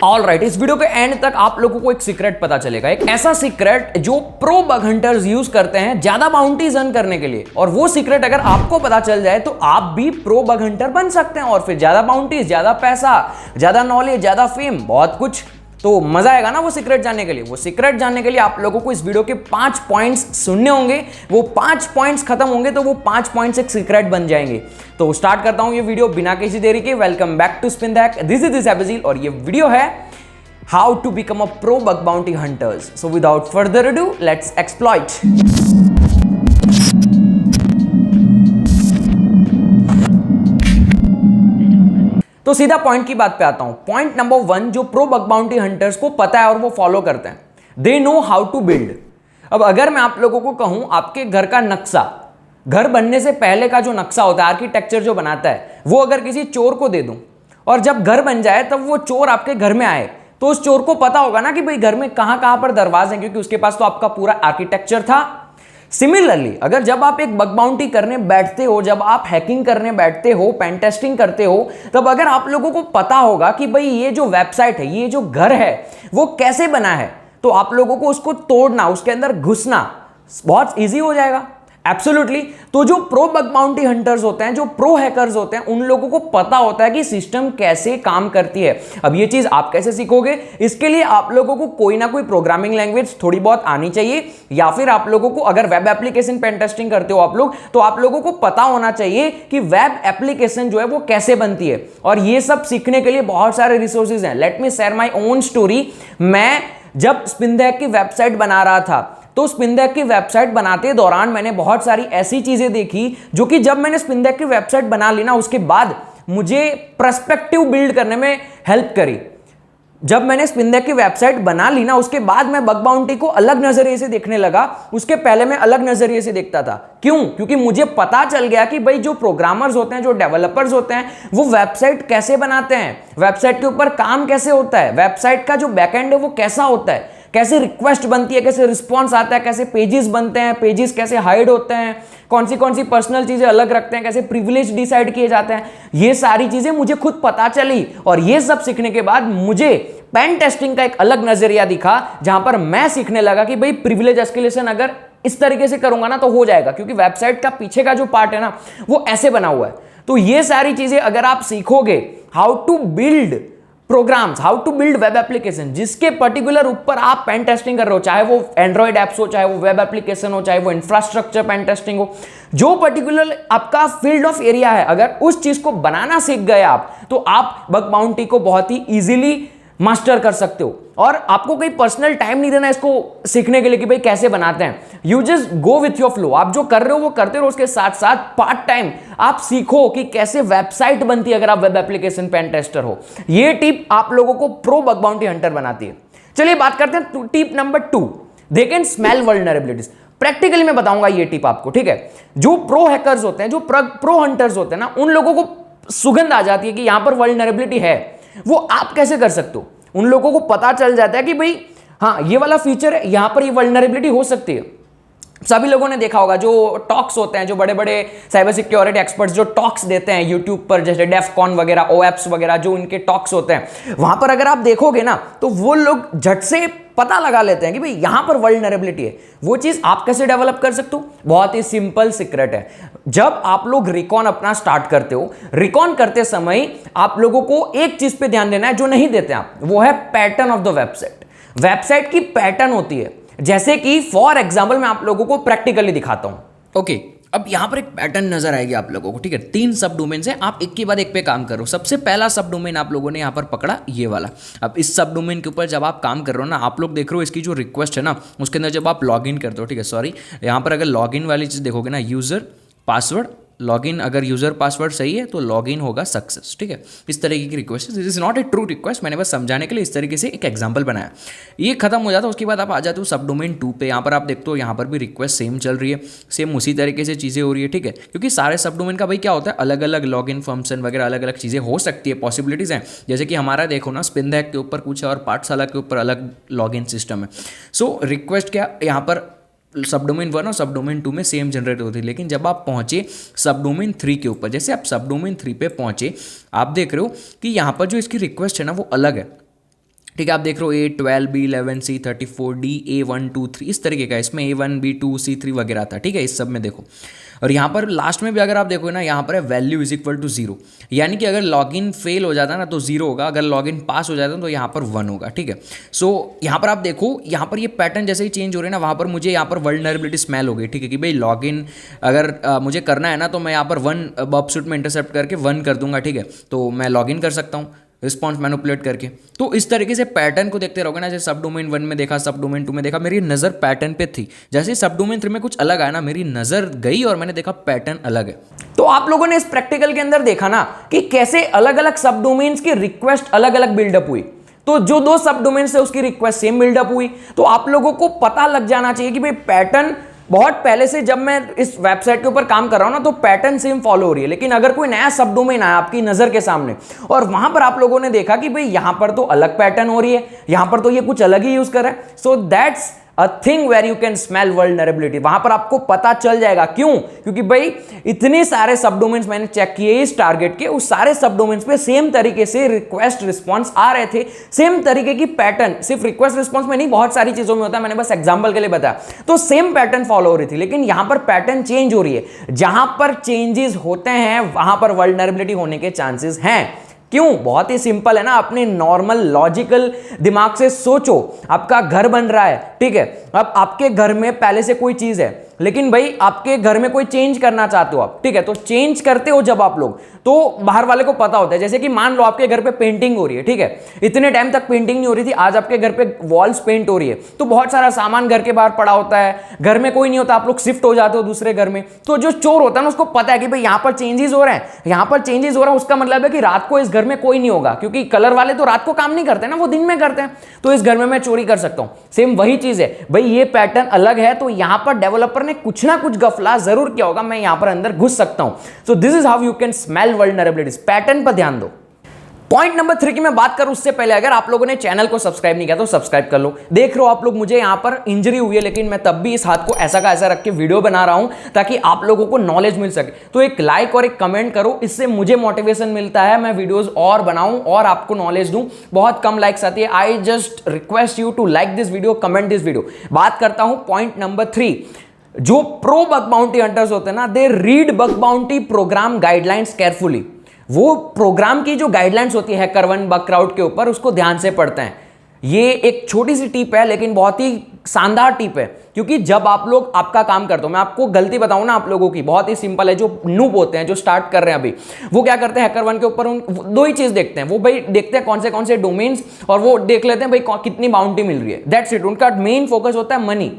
All right, इस video के and तक आप लोगों को एक सीक्रेट पता चलेगा, एक ऐसा सीक्रेट जो प्रो बग हंटर्स यूज करते हैं ज्यादा बाउंटीज अर्न करने के लिए। और वो सीक्रेट अगर आपको पता चल जाए तो आप भी प्रो बग हंटर बन सकते हैं और फिर ज्यादा बाउंटीज, ज्यादा पैसा, ज्यादा नॉलेज, ज्यादा फेम, बहुत कुछ। तो मजा आएगा ना वो सीक्रेट जानने के लिए। वो सीक्रेट जानने के लिए आप लोगों को इस वीडियो के 5 पॉइंट्स सुनने होंगे। वो 5 पॉइंट्स खत्म होंगे तो वो 5 पॉइंट्स एक सीक्रेट बन जाएंगे। तो स्टार्ट करता हूं ये वीडियो बिना किसी देरी के। Welcome back to spin the hack, this is Abjeel और ये वीडियो है how to become a pro bug bounty hunters. So without further ado let's exploit. तो सीधा पॉइंट की बात पे आता हूं। पॉइंट नंबर 1 जो प्रो बग बाउंटी हंटर्स को पता है और वो फॉलो करते हैं, they know how to build. अब अगर मैं आप लोगों को कहूं आपके घर का नक्शा, घर बनने से पहले का जो नक्शा होता है, आर्किटेक्चर जो बनाता है, वो अगर किसी चोर को दे दूं और जब घर बन जाए तब वो चोर आपके घर में आए तो उस चोर को पता होगा ना कि भाई घर में कहां कहां पर दरवाजे हैं, क्योंकि उसके पास तो आपका पूरा आर्किटेक्चर था। सिमिलरली अगर जब आप एक बग बाउंटी करने बैठते हो, जब आप हैकिंग करने बैठते हो, पेन टेस्टिंग करते हो, तब अगर आप लोगों को पता होगा कि भाई ये जो वेबसाइट है, ये जो घर है वो कैसे बना है, तो आप लोगों को उसको तोड़ना, उसके अंदर घुसना बहुत इजी हो जाएगा। एब्सोल्युटली। तो जो प्रो बग बाउंटी हंटर्स होते हैं, जो प्रो हैकर्स होते हैं, उन लोगों को पता होता है कि सिस्टम कैसे काम करती है। अब ये चीज आप कैसे सीखोगे? इसके लिए आप लोगों को कोई ना कोई प्रोग्रामिंग लैंग्वेज थोड़ी बहुत आनी चाहिए, या फिर आप लोगों को अगर वेब एप्लीकेशन पेन टेस्टिंग करते हो आप लोग, तो आप लोगों को पता होना चाहिए कि वेब एप्लीकेशन जो है वो कैसे बनती है। और ये सब सीखने के लिए बहुत सारे रिसोर्सेज हैं। Let me share my own story. मैं जब स्पिन द हैक की वेबसाइट बना रहा था तो स्पिन द हैक की वेबसाइट बनाते दौरान मैंने बहुत सारी ऐसी चीजें देखी जो कि जब मैंने स्पिन द हैक की वेबसाइट बना ली ना, उसके बाद मुझे पर्सपेक्टिव बिल्ड करने में हेल्प करी। जब मैंने स्पिन द हैक की वेबसाइट बना ली ना, उसके बाद मैं बग बाउंटी को अलग नजरिए से देखने लगा। उसके पहले मैं अलग नजरिए से देखता था। क्यों? क्योंकि मुझे पता चल गया कि भाई जो प्रोग्रामर्स होते हैं, जो डेवलपर्स होते हैं, वो वेबसाइट कैसे बनाते हैं, वेबसाइट के ऊपर काम कैसे होता है, वेबसाइट का जो बैकएंड है वो कैसा होता है, कैसे रिक्वेस्ट बनती है, कैसे रिस्पॉन्स आता है, कैसे पेजेस बनते हैं, पेजेस कैसे हाइड होते हैं, कौन सी पर्सनल चीजें अलग रखते हैं, कैसे प्रिविलेज डिसाइड किए जाते हैं। ये सारी चीजें मुझे खुद पता चली और ये सब सीखने के बाद मुझे पेन टेस्टिंग का एक अलग नजरिया दिखा, जहां पर मैं सीखने लगा कि भाई प्रिविलेज एस्केलेशन अगर इस तरीके से करूंगा ना तो हो जाएगा, क्योंकि वेबसाइट का पीछे का जो पार्ट है ना वो ऐसे बना हुआ है। तो ये सारी चीजें अगर आप सीखोगे, how to build programs, how to build web application, जिसके पर्टिकुलर ऊपर आप पेन टेस्टिंग कर रहे हो, चाहे वो एंड्रॉइड एप्स हो, चाहे वो वेब एप्लीकेशन हो, चाहे वो इंफ्रास्ट्रक्चर पेन टेस्टिंग हो, जो पर्टिकुलर आपका फील्ड ऑफ एरिया है, अगर उस चीज को बनाना सीख गए आप, तो आप बग बाउंटी को बहुत ही इजीली मास्टर कर सकते हो। और आपको कोई पर्सनल टाइम नहीं देना इसको सीखने के लिए कि भाई कैसे बनाते हैं। You just go with your flow. आप जो कर रहे हो वो करते रहो, उसके साथ साथ पार्ट टाइम आप सीखो कि कैसे वेबसाइट बनती है अगर आप वेब एप्लीकेशन पेन टेस्टर हो। ये टिप आप लोगों को प्रो बग बाउंटी हंटर बनाती है। चलिए बात करते हैं tip number 2, they can smell vulnerabilities. Practically मैं बताऊंगा ये टिप आपको, ठीक है? जो प्रो हैकर्स होते हैं, जो प्रो हंटर्स होते हैं ना, उन लोगों को सुगंध आ जाती है कि यहां पर वल्नरेबिलिटी है। वो आप कैसे कर सकते हो? उन लोगों को पता चल जाता है कि भाई हाँ ये वाला फीचर है, यहां पर ये वल्नरेबिलिटी हो सकती है। सभी लोगों ने देखा होगा जो टॉक्स होते हैं, जो बड़े बड़े साइबर सिक्योरिटी एक्सपर्ट्स जो टॉक्स देते हैं यूट्यूब पर, जैसे डेफकॉन वगैरह, ओएप्स वगैरह, जो इनके टॉक्स होते हैं, वहां पर अगर आप देखोगे ना तो वो लोग झट से पता लगा लेते हैं कि भाई यहां पर वल्नरेबिलिटी है। वो चीज आप कैसे डेवलप कर सकते हो? बहुत ही सिंपल सीक्रेट है। जब आप लोग रिकॉन अपना स्टार्ट करते हो, रिकॉन करते समय आप लोगों को एक चीज पे ध्यान देना है जो नहीं देते आप, वो है pattern of the website. Website की पैटर्न होती है, जैसे कि फॉर एग्जाम्पल मैं आप लोगों को प्रैक्टिकली दिखाता हूं। ओके, अब यहां पर एक पैटर्न नजर आएगी आप लोगों को, ठीक है? 3 सब डोमेन है, आप एक के बाद एक पे काम करो। सबसे पहला सब डोमेन आप लोगों ने यहां पर पकड़ा, ये वाला। अब इस सब डोमेन के ऊपर जब आप काम कर रहे हो ना, आप लोग देख रहे हो इसकी जो रिक्वेस्ट है ना, उसके अंदर जब आप लॉग इन करते हो, ठीक है, सॉरी, यहां पर अगर लॉग इन वाली चीज देखोगे ना, यूजर पासवर्ड लॉगिन, अगर यूजर पासवर्ड सही है तो लॉगिन होगा सक्सेस, ठीक है? इस तरीके की रिक्वेस्ट है। This is not a true request, मैंने बस समझाने के लिए इस तरीके से एक एग्जांपल बनाया। ये खत्म हो जाता है, उसके बाद आप आ जाते हो सब डोमेन 2 पे। यहाँ पर आप देखते हो यहाँ पर भी रिक्वेस्ट सेम चल रही है, सेम उसी तरीके से चीज़ें हो रही है, ठीक है? क्योंकि सारे सब डोमेन का भाई क्या होता है, अलग अलग लॉगिन फंक्शन वगैरह अलग अलग चीज़ें हो सकती है, पॉसिबिलिटीज़ हैं। जैसे कि हमारा देखो ना, स्पिन द हैक के ऊपर कुछ है और पाठशाला के ऊपर अलग लॉगिन सिस्टम है। सो रिक्वेस्ट क्या यहाँ पर सब डोमेन 1 और सब डोमेन 2 में सेम जनरेट होती है, लेकिन जब आप पहुंचे सब डोमेन 3 के ऊपर, जैसे आप सब डोमेन 3 पे पहुंचे, आप देख रहे हो कि यहाँ पर जो इसकी रिक्वेस्ट है ना वो अलग है। ठीक है, आप देख रहे हो A12 B11 C34 D A1 2 3 इस तरीके का, इसमें A1 B2 C3 वगैरह था। ठीक है, इस सब में देखो, और यहाँ पर लास्ट में भी अगर आप देखो ना, यहाँ पर है वैल्यू इज इक्वल टू 0, यानी कि अगर लॉगिन फेल हो जाता है ना तो 0 होगा, अगर लॉगिन पास हो जाता है तो यहाँ पर 1 होगा। ठीक है, सो यहाँ पर आप देखो, यहाँ पर ये पैटर्न जैसे ही चेंज हो रहे हैं ना, वहाँ पर मुझे यहाँ पर वल्नरेबिलिटी स्मेल हो गई। ठीक है, कि भाई लॉगिन अगर मुझे करना है ना तो मैं यहाँ पर 1 बबसूट में इंटरसेप्ट करके 1 कर दूंगा। ठीक है, तो मैं लॉगिन कर सकता हूँ रिस्पॉन्स मैनिपुलेट करके। तो इस तरीके से पैटर्न को देखते रहोगे ना, जैसे सब डोमेन 1 में देखा, सब डोमेन 2 में देखा, मेरी नज़र पैटर्न पे थी। जैसे सब डोमेन 3 में कुछ अलग आया ना, मेरी नज़र गई और मैंने देखा पैटर्न अलग है। तो आप लोगों ने इस प्रैक्टिकल के अंदर देखा ना कि कैसे अलग अलग सब डोमेन्स की रिक्वेस्ट अलग अलग बिल्डअप हुई। तो जो 2 सब डोमेन से उसकी रिक्वेस्ट सेम बिल्डअप हुई। तो आप लोगों को पता लग जाना चाहिए कि भाई पैटर्न बहुत पहले से, जब मैं इस वेबसाइट के ऊपर काम कर रहा हूं ना, तो पैटर्न सेम फॉलो हो रही है। लेकिन अगर कोई नया सब डोमेन आया आपकी नजर के सामने और वहां पर आप लोगों ने देखा कि भाई यहां पर तो अलग पैटर्न हो रही है, यहां पर तो ये कुछ अलग ही यूज कर रहा है, so that's a thing where you can smell vulnerability. वहां पर आपको पता चल जाएगा। क्यों? क्योंकि भाई इतने सारे सब डोमेन्स मैंने चेक किए इस टारगेट के, उस सारे सब डोमेन्स पे सेम तरीके से रिक्वेस्ट रिस्पॉन्स आ रहे थे, सेम तरीके की पैटर्न। सिर्फ रिक्वेस्ट रिस्पॉन्स में नहीं, बहुत सारी चीजों में होता है, मैंने बस एग्जांपल के लिए बताया। तो सेम पैटर्न फॉलो हो रही थी, लेकिन यहां पर पैटर्न चेंज हो रही है। जहां पर चेंजेस होते हैं वहां पर वल्नरेबिलिटी होने के चांसेस हैं। क्यों? बहुत ही सिंपल है ना, अपने नॉर्मल लॉजिकल दिमाग से सोचो। आपका घर बन रहा है, ठीक है, अब आपके घर में पहले से कोई चीज है, लेकिन भाई आपके घर में कोई चेंज करना चाहते हो आप, ठीक है, तो चेंज करते हो जब आप लोग, तो बाहर वाले को पता होता है। जैसे कि मान लो आपके घर पे पेंटिंग हो रही है, ठीक है, इतने टाइम तक पेंटिंग नहीं हो रही थी, आज आपके घर पे वॉल्स पेंट हो रही है, तो बहुत सारा सामान घर के बाहर पड़ा होता है, घर में कोई नहीं होता, आप लोग शिफ्ट हो जाते हो दूसरे घर में। तो जो चोर होता है ना, उसको पता है कि भाई यहां पर चेंजेस हो रहे हैं, यहां पर चेंजेस हो रहा है, उसका मतलब है कि रात को इस घर में कोई नहीं होगा, क्योंकि कलर वाले तो रात को काम नहीं करते ना, वो दिन में करते हैं, तो इस घर में मैं चोरी कर सकता हूं। सेम वही चीज है भाई, ये पैटर्न अलग है, तो यहां पर डेवलपर ने कुछ ना कुछ गफला जरूर किया होगा, मैं यहां पर अंदर घुस सकता हूं। So this is how you can smell vulnerabilities. Pattern पर ध्यान दो। पॉइंट नंबर 3 की मैं बात करूं उससे पहले, अगर आप लोगों ने चैनल को सब्सक्राइब नहीं किया तो सब्सक्राइब कर लो। देख रहे हो आप लोग, मुझे यहां पर इंजरी हुई है, लेकिन मैं तब भी इस हाथ को ऐसा का ऐसा रख के वीडियो बना रहा हूं ताकि आप लोगों को नॉलेज मिल सके। तो एक लाइक और एक कमेंट करो, इससे मुझे मोटिवेशन मिलता है, मैं वीडियोस और बनाऊं और आपको नॉलेज दूं। बहुत कम लाइक्स आती है। I just request you to like this video, comment this video. बात करता हूं पॉइंट नंबर 3। जो प्रो बग बाउंटी हंटर्स होते हैं ना, they read bug bounty program guidelines carefully. वो प्रोग्राम की जो गाइडलाइंस होती है हैकर1 बग क्राउड के ऊपर, उसको ध्यान से पढ़ते हैं। ये एक छोटी सी टिप है, लेकिन बहुत ही शानदार टिप है, क्योंकि जब आप लोग आपका काम करते हो, मैं आपको गलती बताऊं ना आप लोगों की, बहुत ही सिंपल है। जो नूब होते हैं, जो स्टार्ट कर रहे हैं अभी, वो क्या करते हैं, हैकर1 के ऊपर दो ही चीज देखते हैं। वो भाई देखते हैं कौन से डोमेन्स, और वो देख लेते हैं भाई कितनी बाउंटी मिल रही है, दैट्स इट। उनका मेन फोकस होता है मनी।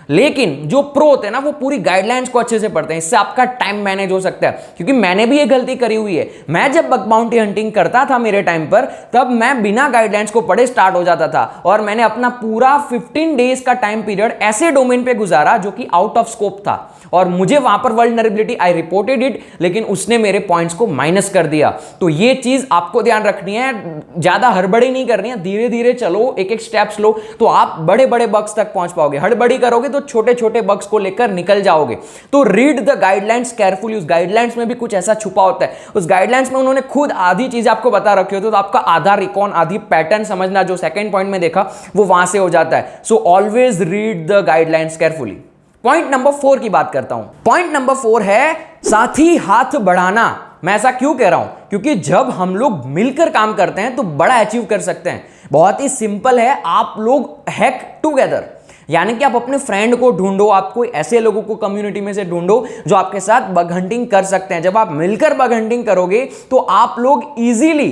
लेकिन जो प्रो होते हैं ना, वो पूरी गाइडलाइंस को अच्छे से पढ़ते हैं। इससे आपका टाइम मैनेज हो सकता है, क्योंकि मैंने भी ये गलती करी हुई है। मैं जब बग बाउंटी हंटिंग करता था मेरे टाइम पर, तब मैं बिना गाइडलाइंस को पढ़े स्टार्ट हो जाता था, और मैंने अपना पूरा 15 डेज का टाइम पीरियड ऐसे डोमेन पे गुजारा जो कि आउट ऑफ स्कोप था, और मुझे वहां पर वल्नरेबिलिटी, आई रिपोर्टेड इट, लेकिन उसने मेरे पॉइंट्स को माइनस कर दिया। तो ये चीज आपको ध्यान रखनी है, ज्यादा हड़बड़ी नहीं करनी है, धीरे धीरे चलो, एक एक स्टेप्स लो, तो आप बड़े बड़े बग्स तक पहुंच पाओगे। हड़बड़ी करोगे तो छोटे छोटे बग्स को लेकर निकल जाओगे। तो रीड द गाइडलाइंस केयरफुली। उस गाइडलाइंस में भी कुछ ऐसा छुपा होता है, उस गाइडलाइंस में उन्होंने खुद आधी चीज आपको बता रखी होती है, तो आपका आधा रिकॉन, आधी पैटर्न समझना जो सेकंड पॉइंट में देखा, वो वहां से हो जाता है। So always read the guidelines carefully. Point number 4 की बात करता हूं। पॉइंट नंबर 4 है साथी हाथ बढ़ाना। मैं ऐसा क्यों कह रहा हूं? क्योंकि जब हम लोग मिलकर काम करते हैं तो बड़ा अचीव कर सकते हैं। बहुत ही सिंपल है, आप लोग हैक टुगेदर, यानी कि आप अपने फ्रेंड को ढूंढो, आप कोई ऐसे लोगों को कम्युनिटी में से ढूंढो जो आपके साथ बग हंटिंग कर सकते हैं। जब आप मिलकर बग हंटिंग करोगे तो आप लोग इजीली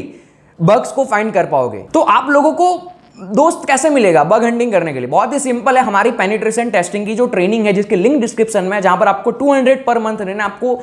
बग्स को फाइंड कर पाओगे। तो आप लोगों को दोस्त कैसे मिलेगा बग हंटिंग करने के लिए? बहुत ही सिंपल है, हमारी पेनिट्रेशन टेस्टिंग की जो ट्रेनिंग है, जिसकी लिंक डिस्क्रिप्शन में है, जहां पर आपको 200 पर मंथ रहना, आपको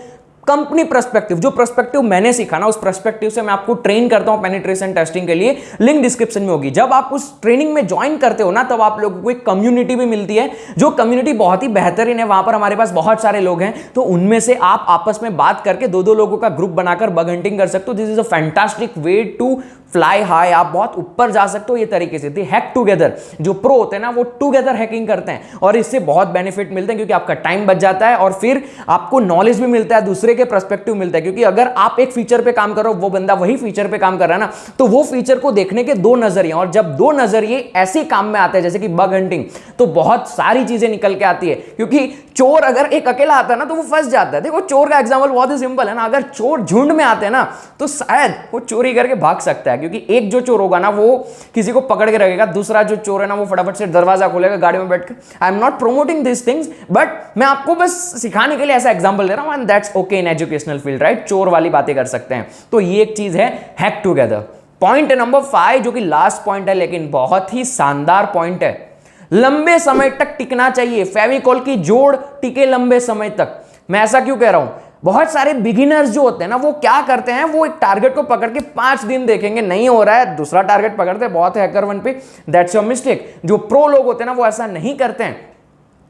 कंपनी पर्सपेक्टिव, जो पर्सपेक्टिव मैंने सीखा ना, उस पर्सपेक्टिव से मैं आपको ट्रेन करता हूं पेनिट्रेशन टेस्टिंग के लिए। लिंक डिस्क्रिप्शन में होगी। जब आप उस ट्रेनिंग में ज्वाइन करते हो ना, तब आप लोगों को एक कम्युनिटी भी मिलती है, जो कम्युनिटी बहुत ही बेहतरीन है। वहां पर हमारे पास बहुत सारे लोग हैं, तो उनमें से आप आपस में बात करके 2-2 लोगों का ग्रुप बनाकर बग हंटिंग कर सकते हो। This is a fantastic way to fly high, आप बहुत ऊपर जा सकते हो ये तरीके से। दे हैक टुगेदर, जो प्रो होते हैं ना वो टुगेदर हैकिंग करते हैं और इससे बहुत बेनिफिट मिलते हैं क्योंकि आपका टाइम बच जाता है और फिर आपको नॉलेज भी मिलता है, दूसरे के पर्सपेक्टिव मिलता है। क्योंकि अगर आप एक फीचर पे काम कर रहे हो, वो बंदा वही फीचर पे काम कर रहा है ना, तो वो फीचर को देखने के दो नजरिए, और जब दो नजरिए ऐसे काम में आते हैं जैसे कि बग हंटिंग, तो बहुत सारी चीजें निकल के आती है। क्योंकि चोर अगर एक अकेला आता है ना तो वो फंस जाता है। देखो चोर का एग्जांपल बहुत ही सिंपल है ना, अगर चोर झुंड में आते हैं ना तो शायद वो चोरी करके भाग सकता है, क्योंकि एक जो चोर होगा ना वो किसी को पकड़ के रखेगा, दूसरा जो चोर है ना वो फटाफट से दरवाजा खोलेगा गाड़ी में बैठकर। I am not promoting this things, but मैं आपको बस सिखाने के लिए ऐसा एग्जांपल दे रहा हूं, and that's okay in educational field, right. चोर वाली बातें कर सकते हैं। तो ये एक चीज है हैक टुगेदर। पॉइंट नंबर 5 जो कि लास्ट पॉइंट है लेकिन बहुत ही शानदार पॉइंट है, लंबे समय तक टिकना चाहिए। फेविकॉल की जोड़ टिके लंबे समय तक। मैं ऐसा क्यों कह रहा हूं, बहुत सारे बिगिनर्स जो होते हैं ना वो क्या करते हैं, वो एक टारगेट को पकड़ के 5 दिन देखेंगे, नहीं हो रहा है, दूसरा टारगेट पकड़ते हैं, बहुत है हैकर वन पे, दैट्स योर मिस्टेक। जो प्रो लोग होते हैं ना वो ऐसा नहीं करते हैं,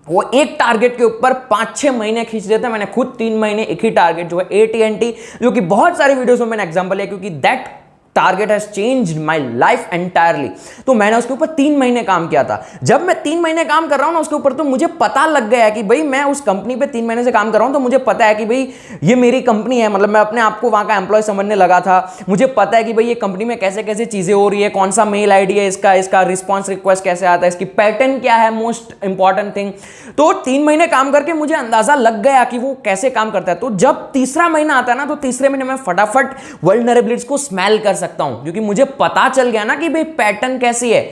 वो एक टारगेट के ऊपर 5-6 महीने खींच देते हैं। मैंने खुद 3 महीने एक ही टारगेट जो है AT&T, जो कि बहुत सारी वीडियोस में मैंने एग्जांपल है, क्योंकि that target has changed my life entirely. तो मैंने उसके ऊपर 3 महीने काम किया था। जब मैं 3 महीने काम कर रहा हूं ना उसके ऊपर, तो मुझे पता लग गया कि भाई मैं उस कंपनी पे 3 महीने से काम कर रहा हूं, तो मुझे पता है कि भाई ये मेरी कंपनी है। मतलब मैं अपने आप को वहां का एम्प्लॉय समझने लगा था। मुझे पता है कि भाई ये कंपनी में कैसे कैसे चीजें हो रही है, कौन सा मेल आईडी है इसका रिस्पॉन्स रिक्वेस्ट कैसे आता है, इसकी पैटर्न क्या है, मोस्ट इंपॉर्टेंट थिंग। तो 3 महीने काम करके मुझे अंदाजा लग गया कि वो कैसे काम करता है। तो जब तीसरा महीना आता है ना, तो तीसरे महीने में फटाफट वल्नरेबिलिटीज को स्मेल कर सकता हूं, क्योंकि मुझे पता चल गया ना कि भाई पैटर्न कैसी है।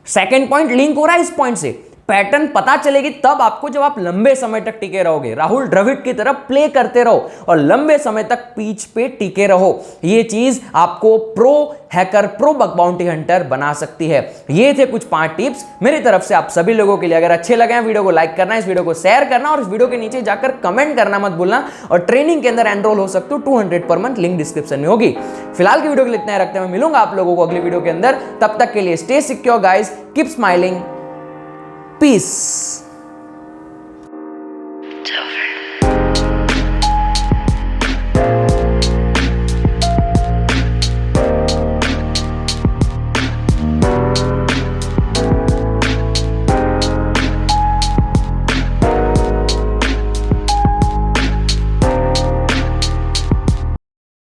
सेकंड पॉइंट लिंक हो रहा है इस पॉइंट से। पैटर्न पता चलेगी तब आपको, जब आप लंबे समय तक टिके रहोगे। राहुल द्रविड़ की तरह प्ले करते रहो और लंबे समय तक पिच पे टिके रहो। ये चीज आपको pro hacker, pro bug bounty Hunter बना सकती है। ये थे कुछ 5 टिप्स मेरी तरफ से आप सभी लोगों के लिए। अगर अच्छे लगे हैं वीडियो को लाइक करना, इस वीडियो को शेयर करना और इस वीडियो के नीचे जाकर कमेंट करना मत भूलना। और ट्रेनिंग के अंदर एनरोल हो सकते हो, 200 पर मंथ, लिंक डिस्क्रिप्शन में होगी। फिलहाल की वीडियो के लिए इतना ही रखते हैं, मैं मिलूंगा आप लोगों को अगली वीडियो के अंदर। तब तक के लिए stay secure guys, keep smiling, piece.